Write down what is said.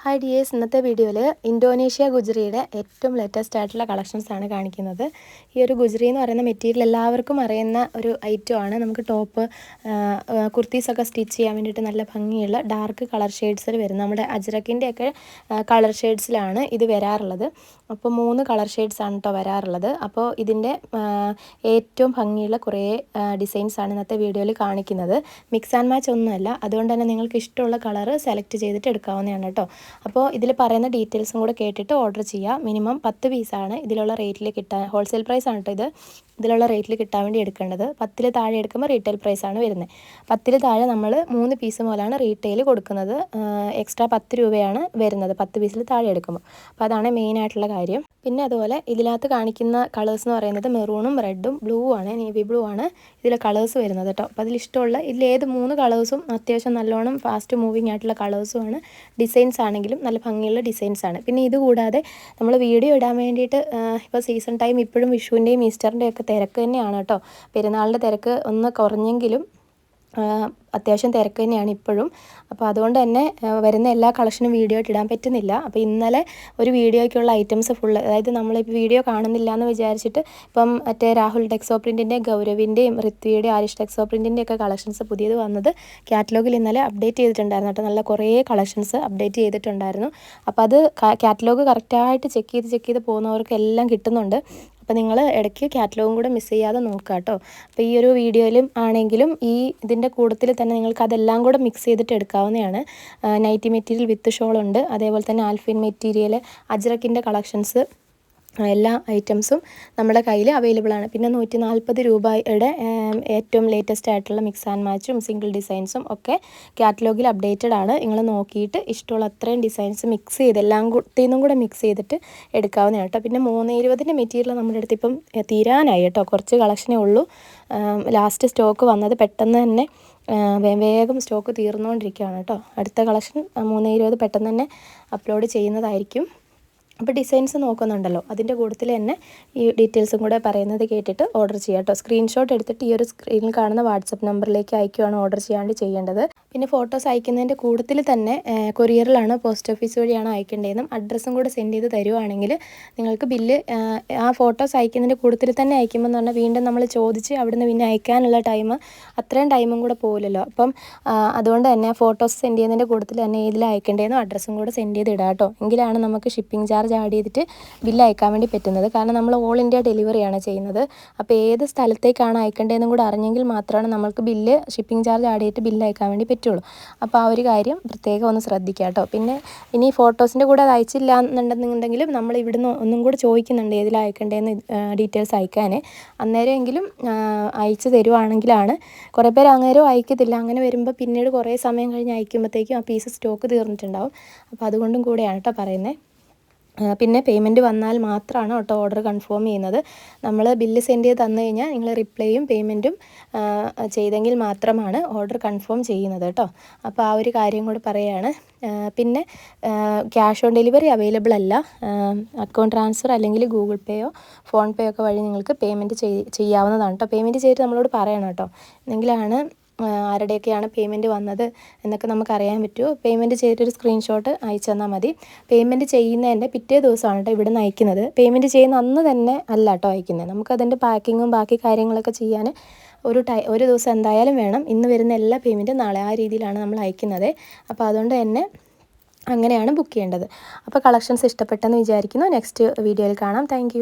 Hi dears, ഇന്നത്തെ വീഡിയോയിൽ Indonesia ഗുജറിയുടെ ഏറ്റവും ലേറ്റസ്റ്റ് ആയിട്ടുള്ള കളക്ഷൻസാണ് കാണിക്കുന്നത്. ഈ ഒരു ഗുജറി എന്ന് പറയുന്ന മെറ്റീരിയൽ എല്ലാവർക്കും അറിയുന്ന ഒരു ഐറ്റമാണ്. നമുക്ക് ടോപ്പ് കുർത്തീസൊക്കെ സ്റ്റിച്ച് ചെയ്യാൻ വേണ്ടിയിട്ട് നല്ല ഭംഗിയുള്ള ഡാർക്ക് കളർ ഷെയ്ഡ്സിൽ വരും. നമ്മുടെ അജ്രക്കിൻ്റെയൊക്കെ കളർ ഷെയ്ഡ്സിലാണ് ഇത് വരാറുള്ളത്. അപ്പോൾ 3 കളർ ഷെയ്ഡ്സാണ് കേട്ടോ വരാറുള്ളത്. അപ്പോൾ ഇതിൻ്റെ ഏറ്റവും ഭംഗിയുള്ള കുറേ ഡിസൈൻസാണ് ഇന്നത്തെ വീഡിയോയിൽ കാണിക്കുന്നത്. മിക്സ് ആൻഡ് മാച്ച് ഒന്നുമല്ല, അതുകൊണ്ട് തന്നെ നിങ്ങൾക്ക് ഇഷ്ടമുള്ള കളർ സെലക്ട് ചെയ്തിട്ട് എടുക്കാവുന്നതാണ് കേട്ടോ. അപ്പോൾ ഇതിൽ പറയുന്ന ഡീറ്റെയിൽസും കൂടെ കേട്ടിട്ട് ഓർഡർ ചെയ്യുക. മിനിമം 10 പീസാണ് ഇതിലുള്ള റേറ്റിൽ കിട്ടാൻ, ഹോൾസെയിൽ പ്രൈസ് ആണ് കേട്ടോ ഇതിലുള്ള റേറ്റിൽ കിട്ടാൻ വേണ്ടി എടുക്കേണ്ടത്. 10 താഴെ എടുക്കുമ്പോൾ റീറ്റെയിൽ പ്രൈസാണ് വരുന്നത്. 10 താഴെ നമ്മൾ 3 പീസ് മുതലാണ് റീറ്റെയിൽ കൊടുക്കുന്നത്. എക്സ്ട്രാ 10 രൂപയാണ് വരുന്നത് 10 പീസിൽ താഴെ എടുക്കുമ്പോൾ. അപ്പോൾ അതാണ് മെയിനായിട്ടുള്ള കാര്യം. പിന്നെ അതുപോലെ ഇതിനകത്ത് കാണിക്കുന്ന കളേഴ്സ് എന്ന് പറയുന്നത് മെറൂണും റെഡും ബ്ലൂ ആണ്, നേവി ബ്ലൂ ആണ് ഇതിലെ കളേഴ്സ് വരുന്നത് കേട്ടോ. അപ്പോൾ അതിലിഷ്ടമുള്ള ഇതിലേത് 3 കളേഴ്സും അത്യാവശ്യം നല്ലോണം ഫാസ്റ്റ് മൂവിങ് ആയിട്ടുള്ള കളേഴ്സുമാണ്. ഡിസൈൻസ് ആണെങ്കിലും നല്ല ഭംഗിയുള്ള ഡിസൈൻസാണ്. പിന്നെ ഇത് കൂടാതെ നമ്മൾ വീഡിയോ ഇടാൻ വേണ്ടിയിട്ട് ഇപ്പോൾ സീസൺ ടൈം ഇപ്പോഴും വിഷുവിൻ്റെയും ഈസ്റ്ററിൻ്റെയും ഒക്കെ തിരക്ക് തന്നെയാണ് കേട്ടോ. പെരുന്നാളിൻ്റെ തിരക്ക് ഒന്ന് കുറഞ്ഞെങ്കിലും അത്യാവശ്യം തിരക്ക് തന്നെയാണ് ഇപ്പോഴും. അപ്പോൾ അതുകൊണ്ട് തന്നെ വരുന്ന എല്ലാ കളക്ഷനും വീഡിയോ ആയിട്ട് ഇടാൻ പറ്റുന്നില്ല. അപ്പോൾ ഇന്നലെ ഒരു വീഡിയോയ്ക്കുള്ള ഐറ്റംസ് ഫുള്ള്, അതായത് നമ്മളിപ്പോൾ വീഡിയോ കാണുന്നില്ല എന്ന് വിചാരിച്ചിട്ട് ഇപ്പം മറ്റേ രാഹുൽ ടെക്സോ പ്രിൻറ്റിൻ്റെയും ഗൗരവിൻ്റെയും ഋത്വിയുടെയും ആരിഷ് ടെക്സോ പ്രിൻറ്റിൻ്റെയും ഒക്കെ കളക്ഷൻസ് പുതിയത് വന്നത് കാറ്റലോഗിൽ ഇന്നലെ അപ്ഡേറ്റ് ചെയ്തിട്ടുണ്ടായിരുന്നു കേട്ടോ. നല്ല കുറേ കളക്ഷൻസ് അപ്ഡേറ്റ് ചെയ്തിട്ടുണ്ടായിരുന്നു. അപ്പോൾ അത് കാറ്റലോഗ് കറക്റ്റായിട്ട് ചെക്ക് ചെയ്ത് പോകുന്നവർക്കെല്ലാം കിട്ടുന്നുണ്ട്. അപ്പോൾ നിങ്ങൾ ഇടയ്ക്ക് കാറ്റലോഗും കൂടെ മിസ് ചെയ്യാതെ നോക്കുക കേട്ടോ. അപ്പോൾ ഈ ഒരു വീഡിയോയിലും ആണെങ്കിലും ഇതിൻ്റെ കൂട്ടത്തിൽ തന്നെ നിങ്ങൾക്ക് അതെല്ലാം കൂടെ മിക്സ് ചെയ്തിട്ട് എടുക്കാവുന്നതാണ്. നൈറ്റി മെറ്റീരിയൽ വിത്ത് ഷോൾ ഉണ്ട്, അതേപോലെ തന്നെ ആൽഫിൻ മെറ്റീരിയൽ, അജ്രക്കിൻ്റെ കളക്ഷൻസ്, എല്ലാ ഐറ്റംസും നമ്മുടെ കയ്യിൽ അവൈലബിൾ ആണ്. പിന്നെ 140 രൂപയുടെ ഏറ്റവും ലേറ്റസ്റ്റ് ആയിട്ടുള്ള മിക്സ് ആൻഡ് മാച്ചും സിംഗിൾ ഡിസൈൻസും ഒക്കെ കാറ്റലോഗിൽ അപ്ഡേറ്റഡ് ആണ്. നിങ്ങൾ നോക്കിയിട്ട് ഇഷ്ടമുള്ള അത്രയും ഡിസൈൻസ് മിക്സ് ചെയ്ത് എല്ലാം കൂടെ മിക്സ് ചെയ്തിട്ട് എടുക്കാവുന്നതാണ് കേട്ടോ. പിന്നെ 320 മെറ്റീരിയൽ നമ്മുടെ അടുത്ത് ഇപ്പം തീരാനായി കേട്ടോ. കുറച്ച് കളക്ഷനേ ഉള്ളൂ. ലാസ്റ്റ് സ്റ്റോക്ക് വന്നത് പെട്ടെന്ന് തന്നെ വേഗം സ്റ്റോക്ക് തീർന്നുകൊണ്ടിരിക്കുകയാണ് കേട്ടോ. അടുത്ത കളക്ഷൻ 320 പെട്ടെന്ന് തന്നെ അപ്ലോഡ് ചെയ്യുന്നതായിരിക്കും. അപ്പോൾ ഡിസൈൻസ് നോക്കുന്നുണ്ടല്ലോ, അതിൻ്റെ കൂട്ടത്തിൽ തന്നെ ഈ ഡീറ്റെയിൽസും കൂടെ പറയുന്നത് കേട്ടിട്ട് ഓർഡർ ചെയ്യാം കേട്ടോ. സ്ക്രീൻഷോട്ട് എടുത്തിട്ട് ഈ ഒരു സ്ക്രീനിൽ കാണുന്ന വാട്സപ്പ് നമ്പറിലേക്ക് അയക്കുകയാണ് ഓർഡർ ചെയ്യാണ്ട് ചെയ്യേണ്ടത്. പിന്നെ ഫോട്ടോസ് അയക്കുന്നതിൻ്റെ കൂട്ടത്തിൽ തന്നെ കൊറിയറിലാണ്, പോസ്റ്റ് ഓഫീസ് വഴിയാണ് അയക്കേണ്ടതെന്നും അഡ്രസ്സും കൂടെ സെൻഡ് ചെയ്ത് തരുവാണെങ്കിൽ നിങ്ങൾക്ക് ബില്ല് ആ ഫോട്ടോസ് അയക്കുന്നതിൻ്റെ കൂട്ടത്തിൽ തന്നെ അയക്കുമ്പോൾ എന്ന് പറഞ്ഞാൽ വീണ്ടും നമ്മൾ ചോദിച്ച് അവിടുന്ന് പിന്നെ അയക്കാനുള്ള അത്രയും ടൈമും കൂടെ പോകില്ലല്ലോ. അപ്പം അതുകൊണ്ട് തന്നെ ഫോട്ടോസ് സെൻഡ് ചെയ്യുന്നതിൻ്റെ കൂട്ടത്തിൽ തന്നെ ഇതിൽ അയക്കേണ്ടതെന്നും അഡ്രസ്സും കൂടെ സെൻഡ് ചെയ്ത് ഇടാം കേട്ടോ. എങ്കിലാണ് നമുക്ക് ഷിപ്പിംഗ് ചാർജ് ആഡ് ചെയ്തിട്ട് ബില്ല് അയക്കാൻ വേണ്ടി പറ്റുന്നത്. കാരണം നമ്മൾ ഓൾ ഇന്ത്യ ഡെലിവറിയാണ് ചെയ്യുന്നത്. അപ്പോൾ ഏത് സ്ഥലത്തേക്കാണ് അയക്കേണ്ടതെന്നും കൂടെ അറിഞ്ഞെങ്കിൽ മാത്രമാണ് നമുക്ക് ഷിപ്പിംഗ് ചാർജ് ആഡ് ചെയ്തിട്ട് ബില്ല് അയക്കാൻ വേണ്ടി പറ്റുള്ളൂ. അപ്പോൾ ആ ഒരു കാര്യം പ്രത്യേകം ഒന്ന് ശ്രദ്ധിക്കുക കേട്ടോ. പിന്നെ ഇനി ഫോട്ടോസിൻ്റെ കൂടെ അത് അയച്ചില്ല എന്നുണ്ടെന്നുണ്ടെങ്കിലും നമ്മൾ ഇവിടുന്ന് ഒന്നും കൂടെ ചോദിക്കുന്നുണ്ട് ഏതിൽ അയക്കേണ്ടതെന്ന് ഡീറ്റെയിൽസ് അയക്കാൻ. അന്നേരമെങ്കിലും അയച്ചു തരുവാണെങ്കിലാണ്. കുറേ പേര് അന്നേരം അയക്കത്തില്ല. അങ്ങനെ വരുമ്പോൾ പിന്നീട് കുറേ സമയം കഴിഞ്ഞ് അയക്കുമ്പോഴത്തേക്കും ആ പീസ് സ്റ്റോക്ക് തീർന്നിട്ടുണ്ടാവും. അപ്പോൾ അതുകൊണ്ടും കൂടെയാണ് കേട്ടോ പറയുന്നത്. പിന്നെ പേയ്മെൻറ്റ് വന്നാൽ മാത്രമാണ് കേട്ടോ ഓർഡർ കൺഫേം ചെയ്യുന്നത്. നമ്മൾ ബില്ല് സെൻഡ് ചെയ്ത് തന്നു കഴിഞ്ഞാൽ നിങ്ങൾ റിപ്ലൈയും പേയ്മെൻറ്റും ചെയ്തെങ്കിൽ മാത്രമാണ് ഓർഡർ കൺഫേം ചെയ്യുന്നത് കേട്ടോ. അപ്പോൾ ആ ഒരു കാര്യം കൂടി പറയുകയാണ്. പിന്നെ ക്യാഷ് ഓൺ ഡെലിവറി അവൈലബിൾ അല്ല. അക്കൗണ്ട് ട്രാൻസ്ഫർ അല്ലെങ്കിൽ ഗൂഗിൾ പേയോ ഫോൺ പേയോ ഒക്കെ വഴി നിങ്ങൾക്ക് പേയ്മെൻറ്റ് ചെയ്യാവുന്നതാണ് കേട്ടോ. പേയ്മെൻറ്റ് ചെയ്തിട്ട് നമ്മളോട് പറയണം കേട്ടോ. എങ്കിലാണ് ആരുടെയൊക്കെയാണ് പേയ്മെൻറ്റ് വന്നത് എന്നൊക്കെ നമുക്കറിയാൻ പറ്റുമോ. പേയ്മെൻറ്റ് ചെയ്തിട്ടൊരു സ്ക്രീൻഷോട്ട് അയച്ചു തന്നാൽ മതി. പേയ്മെൻറ്റ് ചെയ്യുന്നതിൻ്റെ പിറ്റേ ദിവസമാണ് കേട്ടോ ഇവിടെ നിന്ന് അയക്കുന്നത്. പേയ്മെൻറ്റ് ചെയ്യുന്ന അന്ന് തന്നെ അല്ല കേട്ടോ അയക്കുന്നത്. നമുക്കതിൻ്റെ പാക്കിങ്ങും ബാക്കി കാര്യങ്ങളൊക്കെ ചെയ്യാൻ ഒരു ദിവസം എന്തായാലും വേണം. ഇന്ന് വരുന്ന എല്ലാ പേയ്മെൻറ്റും നാളെ, ആ രീതിയിലാണ് നമ്മൾ അയക്കുന്നത്. അപ്പോൾ അതുകൊണ്ട് തന്നെ അങ്ങനെയാണ് ബുക്ക് ചെയ്യേണ്ടത്. അപ്പോൾ കളക്ഷൻസ് ഇഷ്ടപ്പെട്ടെന്ന് വിചാരിക്കുന്നു. നെക്സ്റ്റ് വീഡിയോയിൽ കാണാം. താങ്ക്